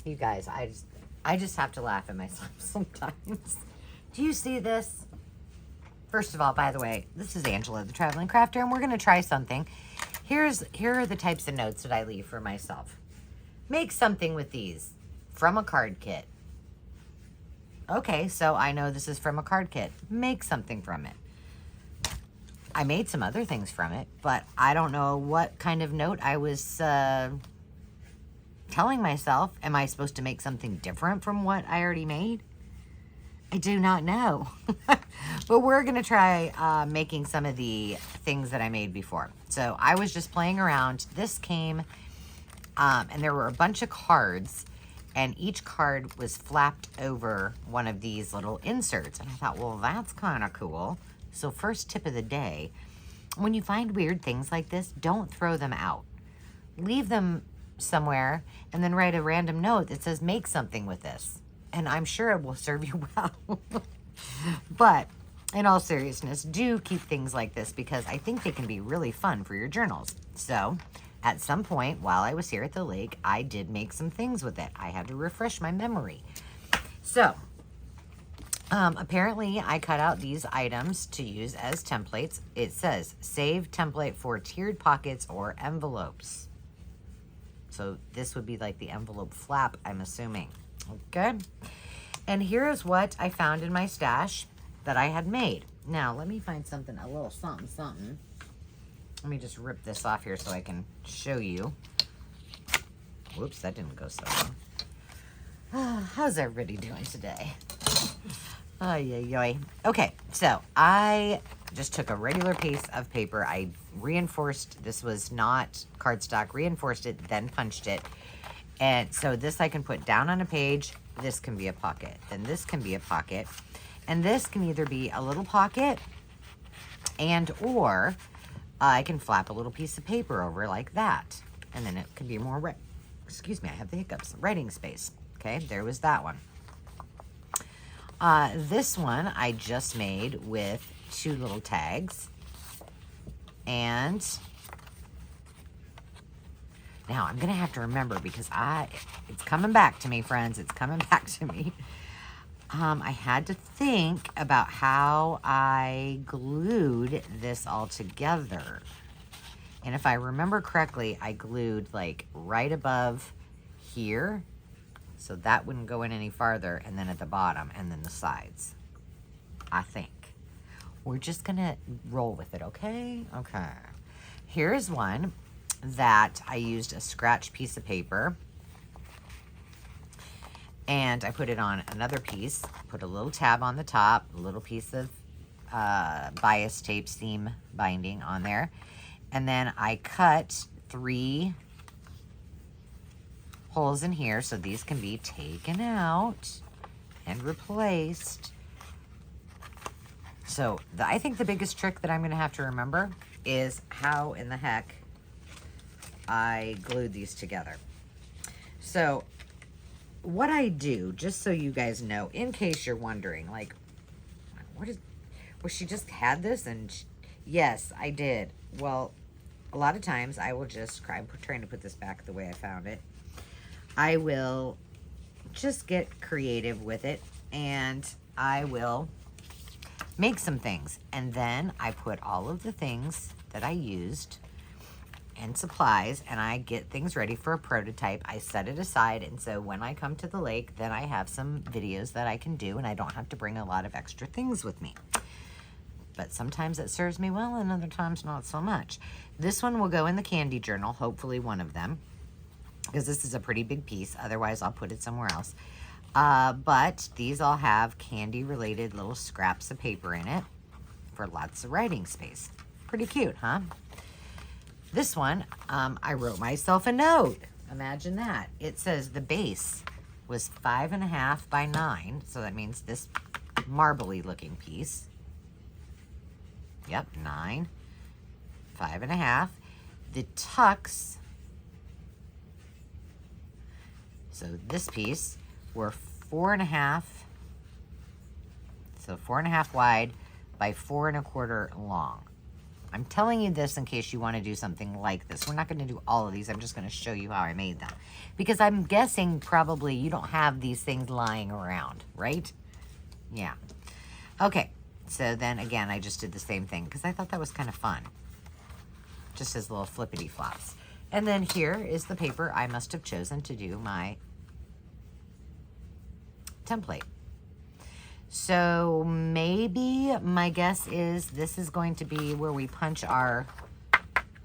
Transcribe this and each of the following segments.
You guys, I just have to laugh at myself sometimes. Do you see this? First of all, by the way, this is Angela, the Traveling Crafter, and we're going to try something. Here are the types of notes that I leave for myself. Make something with these from a card kit. Okay, so I know this is from a card kit. Make something from it. I made some other things from it, but I don't know what kind of note I was telling myself. Am I supposed to make something different from what I already made? I do not know. But we're going to try making some of the things that I made before. So I was just playing around. This came, and there were a bunch of cards, and each card was flapped over one of these little inserts. And I thought, well, that's kind of cool. So first tip of the day, when you find weird things like this, don't throw them out. Leave them somewhere and then write a random note that says, make something with this. And I'm sure it will serve you well. But in all seriousness, do keep things like this because I think they can be really fun for your journals. So at some point while I was here at the lake, I did make some things with it. I had to refresh my memory. So apparently I cut out these items to use as templates. It says save template for tiered pockets or envelopes. So this would be like the envelope flap, I'm assuming. Okay. And here's what I found in my stash that I had made. Now, let me find something, a little something, something. Let me just rip this off here so I can show you. Whoops, that didn't go so well. How's everybody doing today? Okay, so I just took a regular piece of paper. I reinforced, this was not cardstock, reinforced it, then punched it. And so this I can put down on a page. This can be a pocket. Then this can be a pocket. And this can either be a little pocket and or I can flap a little piece of paper over like that. And then it can be more, excuse me, I have the hiccups, writing space. Okay, there was that one. This one I just made with 2 little tags. And now I'm going to have to remember because it's coming back to me, friends. It's coming back to me. I had to think about how I glued this all together. And if I remember correctly, I glued like right above here. So that wouldn't go in any farther. And then at the bottom and then the sides, I think. We're just going to roll with it, okay? Okay. Here's one that I used a scratch piece of paper. And I put it on another piece, put a little tab on the top, a little piece of bias tape seam binding on there. And then I cut 3 holes in here so these can be taken out and replaced. So I think the biggest trick that I'm going to have to remember is how in the heck I glued these together. So what I do, just so you guys know, in case you're wondering, like, well, she just had this and yes, I did. Well, a lot of times I will just, I'm trying to put this back the way I found it. I will just get creative with it and I will make some things. And then I put all of the things that I used and supplies and I get things ready for a prototype. I set it aside, and so when I come to the lake, then I have some videos that I can do and I don't have to bring a lot of extra things with me. But sometimes it serves me well and other times not so much. This one will go in the candy journal, hopefully one of them, because this is a pretty big piece. Otherwise I'll put it somewhere else. But these all have candy related little scraps of paper in it for lots of writing space. Pretty cute, huh? This one, I wrote myself a note. Imagine that. It says the base was 5.5 by 9. So that means this marbly looking piece. Yep, 9, 5.5. The tucks, so this piece, were 4.5. So 4.5 wide by 4 1/4 long. I'm telling you this in case you want to do something like this. We're not going to do all of these. I'm just going to show you how I made them. Because I'm guessing probably you don't have these things lying around, right? Yeah. Okay. So then again, I just did the same thing because I thought that was kind of fun. Just as little flippity flops. And then here is the paper I must have chosen to do my template. So maybe my guess is this is going to be where we punch our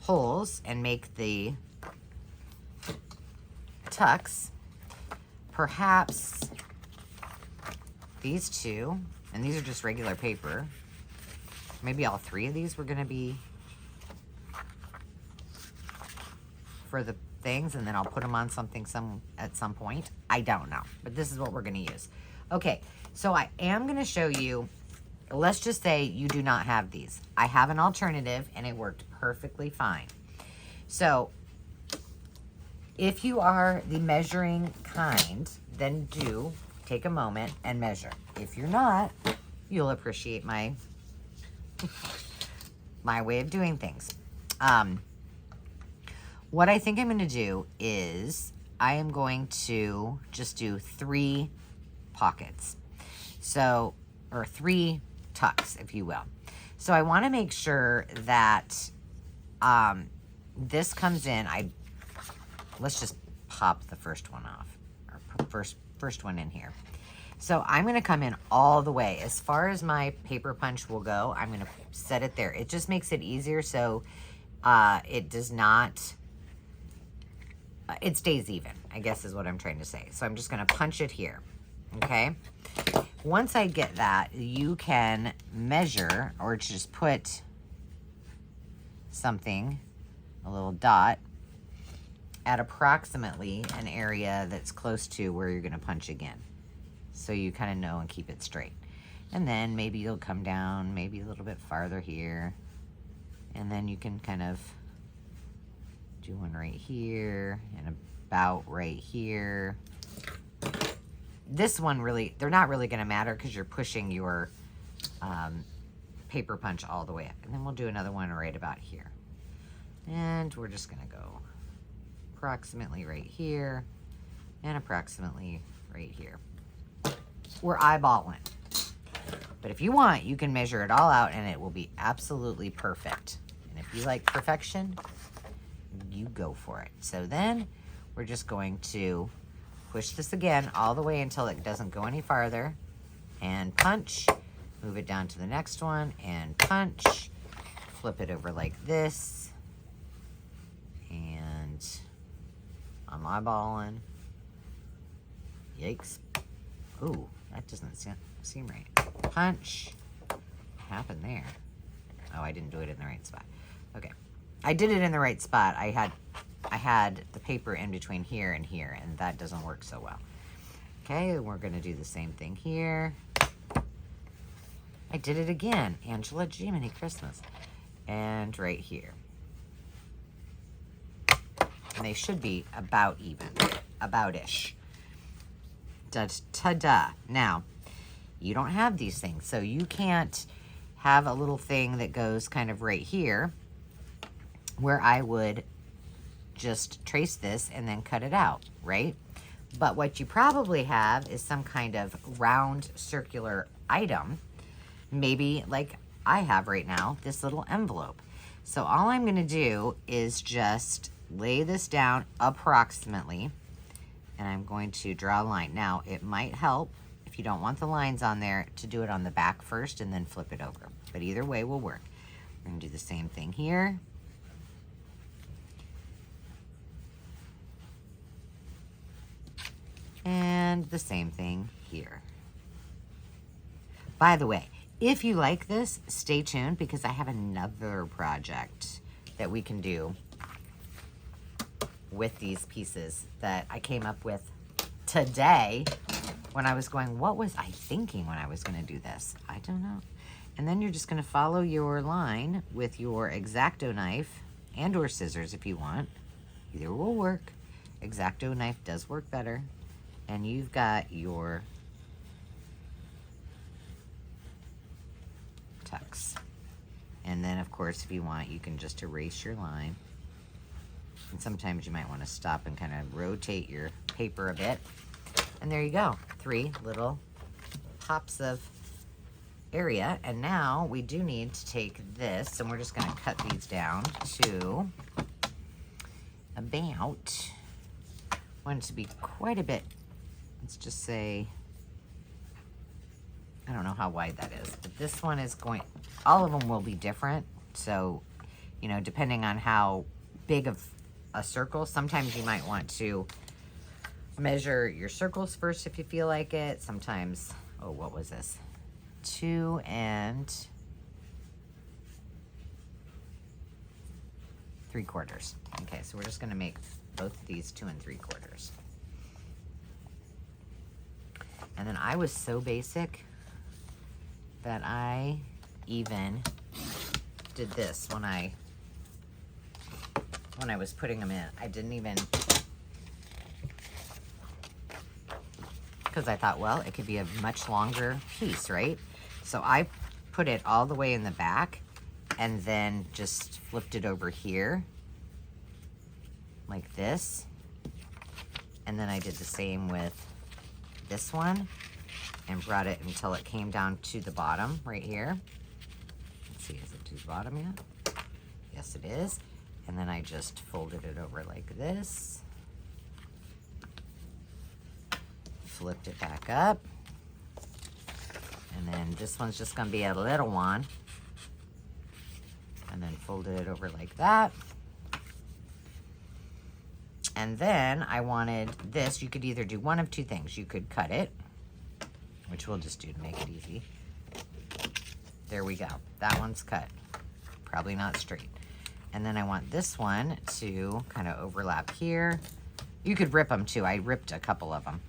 holes and make the tucks. Perhaps these two, and these are just regular paper. Maybe all three of these were going to be for the things, and then I'll put them on something at some point. I don't know, but this is what we're going to use. Okay, so I am going to show you, let's just say you do not have these. I have an alternative, and it worked perfectly fine. So if you are the measuring kind, then do take a moment and measure. If you're not, you'll appreciate my way of doing things. What I think I'm going to do is I am going to just do 3 pockets. So, or 3 tucks, if you will. So I want to make sure that this comes in. Let's just pop the first one off, or first one in here. So I'm going to come in all the way. As far as my paper punch will go, I'm going to set it there. It just makes it easier so it does not, it stays even, I guess is what I'm trying to say. So I'm just going to punch it here, okay? Once I get that, you can measure or just put something, a little dot, at approximately an area that's close to where you're going to punch again. So you kind of know and keep it straight. And then maybe you'll come down maybe a little bit farther here. And then you can kind of do one right here and about right here. This one really, they're not really going to matter because you're pushing your paper punch all the way up. And then we'll do another one right about here. And we're just going to go approximately right here and approximately right here. We're eyeballing. But if you want, you can measure it all out and it will be absolutely perfect. And if you like perfection, you go for it. So then we're just going to push this again all the way until it doesn't go any farther. And punch. Move it down to the next one and punch. Flip it over like this. And I'm eyeballing. Yikes. Ooh, that doesn't seem right. Punch. What happened there? Oh, I didn't do it in the right spot. Okay. I did it in the right spot. I had the paper in between here, and that doesn't work so well. Okay, we're going to do the same thing here. I did it again. Angela, Jiminy Christmas. And right here. And they should be about even. About-ish. Ta-da. Now, you don't have these things, so you can't have a little thing that goes kind of right here where I would just trace this and then cut it out, right? But what you probably have is some kind of round circular item, maybe like I have right now, this little envelope. So all I'm going to do is just lay this down approximately, and I'm going to draw a line. Now, it might help, if you don't want the lines on there, to do it on the back first and then flip it over. But either way will work. We're going to do the same thing here. And the same thing here. By the way, if you like this, stay tuned because I have another project that we can do with these pieces that I came up with today when I was going, what was I thinking when I was going to do this? I don't know. And then you're just going to follow your line with your X-Acto knife and or scissors if you want. Either will work. X-Acto knife does work better. And you've got your tucks. And then, of course, if you want, you can just erase your line. And sometimes you might want to stop and kind of rotate your paper a bit. And there you go, 3 little pops of area. And now we do need to take this, and we're just going to cut these down to about, I want it to be quite a bit, let's just say, I don't know how wide that is, but this one is going, all of them will be different. So, you know, depending on how big of a circle, sometimes you might want to measure your circles first if you feel like it. Sometimes, oh, what was this? 2 3/4. Okay, so we're just gonna make both of these 2 3/4. And then I was so basic that I even did this when I was putting them in. I didn't even, because I thought, well, it could be a much longer piece, right? So I put it all the way in the back and then just flipped it over here like this. And then I did the same with this one and brought it until it came down to the bottom right here. Let's see, is it to the bottom yet? Yes, it is. And then I just folded it over like this. Flipped it back up. And then this one's just gonna be a little one. And then folded it over like that. And then I wanted this, you could either do one of 2 things. You could cut it, which we'll just do to make it easy. There we go, that one's cut. Probably not straight. And then I want this one to kind of overlap here. You could rip them too. I ripped a couple of them.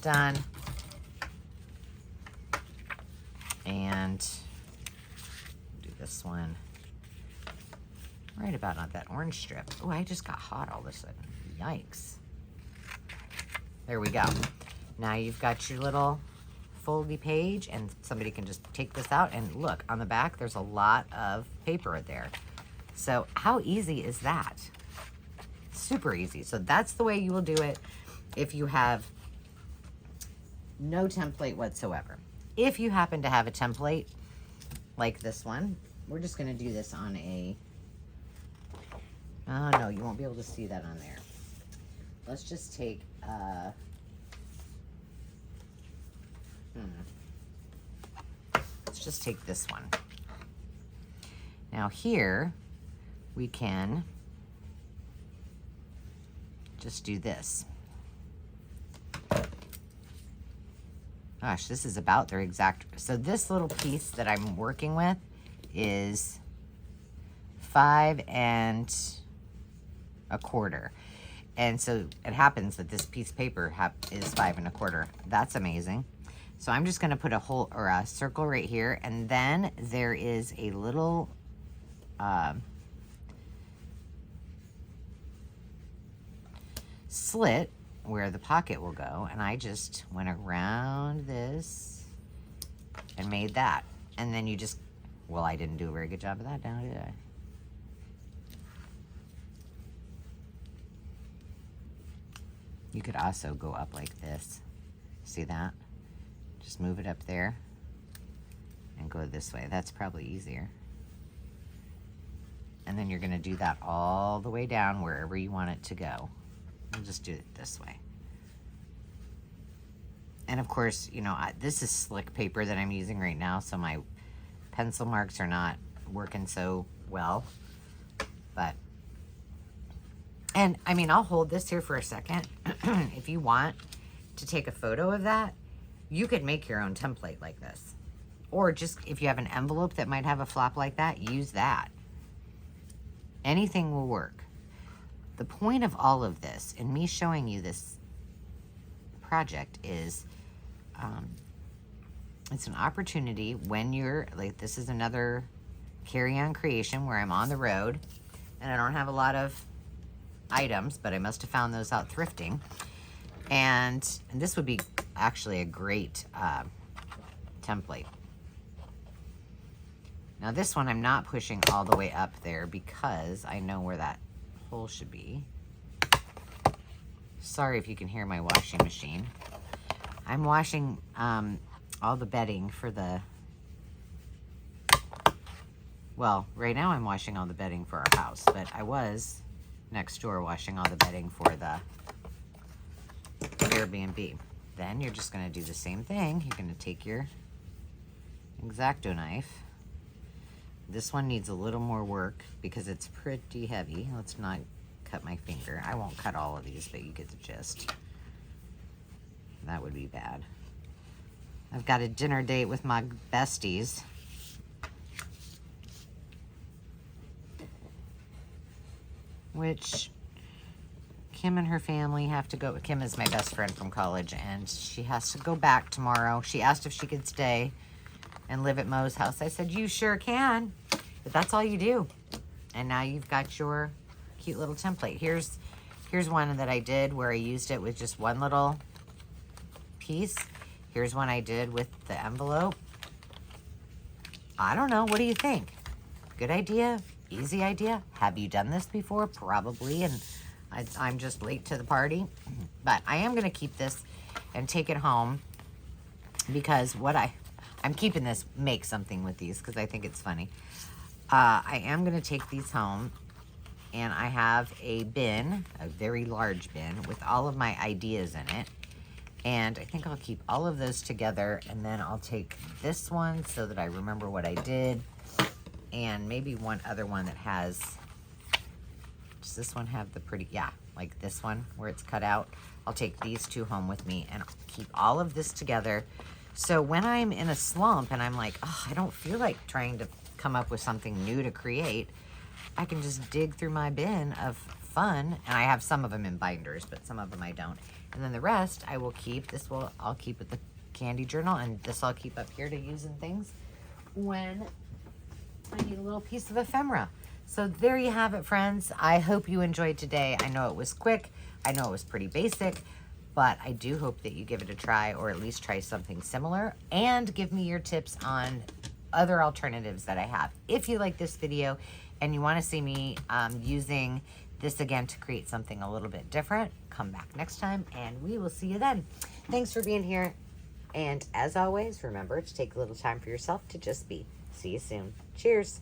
Done. And do this one right about on that orange strip. Oh, I just got hot all of a sudden. Yikes. There we go. Now you've got your little foldy page, and somebody can just take this out, and look, on the back there's a lot of paper there. So how easy is that? Super easy. So that's the way you will do it if you have no template whatsoever. If you happen to have a template like this one, we're just going to do this on a, oh no, you won't be able to see that on there. Let's just take let's just take this one. Now here we can just do this. Gosh, this is about their exact, so this little piece that I'm working with is 5 1/4. And so it happens that this piece of paper is 5 1/4. That's amazing. So I'm just gonna put a hole or a circle right here, and then there is a little slit where the pocket will go, and I just went around this and made that. And then you just, well, I didn't do a very good job of that now, did I? You could also go up like this. See that? Just move it up there and go this way. That's probably easier. And then you're gonna do that all the way down wherever you want it to go. We'll just do it this way. And of course, you know, this is slick paper that I'm using right now, so my pencil marks are not working so well. But, and I mean, I'll hold this here for a second. If you want to take a photo of that, you could make your own template like this. Or just, if you have an envelope that might have a flap like that, use that. Anything will work. The point of all of this, and me showing you this project, is it's an opportunity when you're, like, this is another carry-on creation where I'm on the road and I don't have a lot of items, but I must have found those out thrifting. And this would be actually a great template. Now this one I'm not pushing all the way up there because I know where that hole should be. Sorry if you can hear my washing machine. I'm washing all the bedding for the, well, right now I'm washing all the bedding for our house, but I was next door washing all the bedding for the Airbnb. Then you're just going to do the same thing. You're going to take your X-Acto knife. This one needs a little more work because it's pretty heavy. Let's not cut my finger. I won't cut all of these, but you get the gist. That would be bad. I've got a dinner date with my besties. Which Kim and her family have to go. Kim is my best friend from college, and she has to go back tomorrow. She asked if she could stay and live at Mo's house. I said, you sure can, but that's all you do. And now you've got your cute little template. Here's one that I did where I used it with just one little piece. Here's one I did with the envelope. I don't know. What do you think? Good idea? Easy idea? Have you done this before? Probably, and I'm just late to the party. But I am going to keep this and take it home because I'm keeping this, make something with these because I think it's funny. I am going to take these home, and I have a bin, a very large bin, with all of my ideas in it. And I think I'll keep all of those together, and then I'll take this one so that I remember what I did, and maybe one other one that has, does this one have the pretty, yeah, like this one where it's cut out. I'll take these two home with me and I'll keep all of this together. So when I'm in a slump and I'm like, oh, I don't feel like trying to come up with something new to create, I can just dig through my bin of fun. And I have some of them in binders, but some of them I don't. And then the rest I will keep. I'll keep with the candy journal, and this I'll keep up here to use in things when I need a little piece of ephemera. So there you have it, friends. I hope you enjoyed today. I know it was quick. I know it was pretty basic, but I do hope that you give it a try, or at least try something similar, and give me your tips on other alternatives that I have. If you like this video and you want to see me using this again to create something a little bit different, come back next time and we will see you then. Thanks for being here. And as always, remember to take a little time for yourself to just be. See you soon. Cheers.